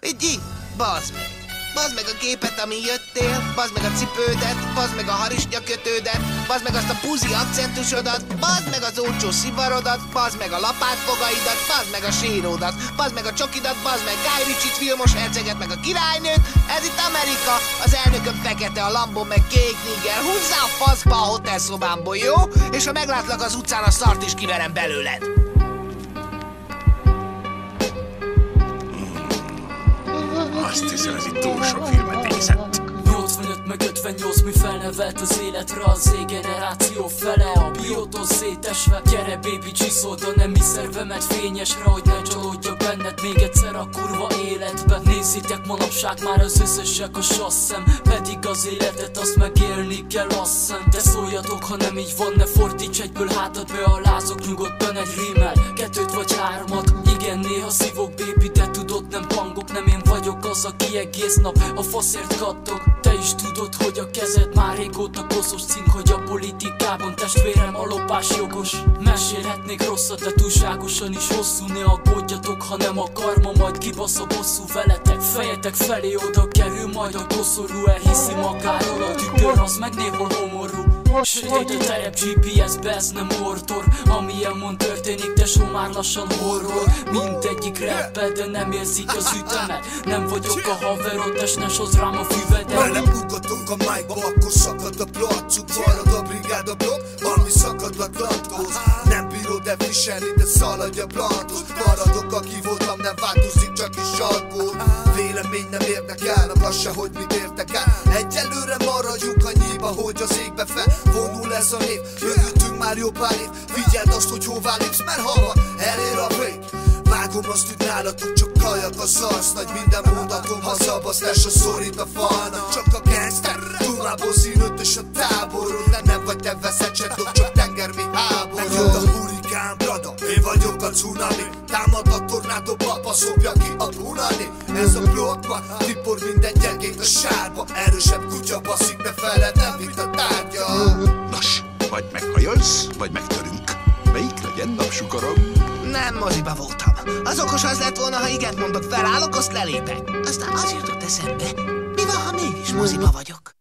Így, bazd meg! Bazd meg a gépet, amin jöttél, bazd meg a cipődet, bazd meg a harisnyakötődet, bazd meg azt a puzi akcentusodat, bazd meg az olcsó szivarodat, bazd meg a lapátfogaidat, bazd meg a séródat, bazd meg a csokidat, bazd meg Guy Ritchie-t, Vilmos herceget, meg a királynőt. Ez itt Amerika, az elnököm fekete, a Lambó meg kék níger. Húzzál a faszba a hotelszobámból, jó? És ha meglátlak az utcán, a szart is kiverem belőled. Azt hiszem, ez itt túl sok filmet nézett. 85 meg 58, mi felnevelt az életre a Z-generáció fele. A biótól szétesve, gyere baby, csiszold a nemi szervemet fényesre, hogy ne csalódjak benned még egyszer a kurva életbe. Nézzétek manapság már az összesek a sasszem, pedig az életet azt megélni kell, azt hiszem. De szóljatok, ha nem így van, ne fordíts egyből hátad be, a lázok nyugodtan egy rímmel, kettőt vagy hármat. Igen, néha szívok baby, de tudod, nem pangok, nem én vagyok az, aki egész nap a faszért kattog. Te is tudod, hogy a kezed már régóta koszos cink, hogy a politikában testvérem a lopás jogos. Mesélhetnék rosszat, de túlságosan is hosszú, ne aggódjatok, ha nem a karma majd kibasz a bosszú veletek. Fejetek felé oda kerül majd a koszorú, elhiszi magáról a tükör, az meg néhol homorú. Sötét a terep GPS-be, ez nem ortor, ami elmond történik, de so már lassan horror. Mindegyik rappel, de nem érzik az ütemet. Nem vagyok a haverod, és ne sozd rám a füvedet. Beleugatunk a mic-ba, akkor szakad a placuk. Marad a brigád a blokk, ami szakadva tartóz. Nem bírod elviselni, de szaladj a blantos. Maradok, aki voltam, nem változik, csak is alkohol. Vélemény nem érdekelnek, az se, hogy mit értek el. Egyelőre maradjunk annyiba, hogy az égbe fel vonul ez a név. Mögöttünk már jobb pár év, figyeld azt, hogy hová lépsz, mert hamar elér a break. Vágom azt, hogy nálatok csak kajak a szarsz. Nagy minden mondatom, ha szabasztás a szorít a falnak. Csak a gangster, Dunából színőtt és a táborod. De nem vagy te veszed, se dob, csak tengermi háború. Megjött a hurikán, brada, én vagyok a cunami. Támad a tornádó, papa szopja ki a punani. Ez a blokkban, tipor minden gyengét a sárba. Erősebb kutya baszik, de feled nem vitt a tárgya. Nos, vagy meghajolsz, vagy megtörünk. Melyik legyen, napsugarom? Nem moziba voltam. Az okos az lett volna, ha igent mondok, felállok, azt lelépek. Aztán az jutott eszembe, mi van, ha mégis moziba vagyok?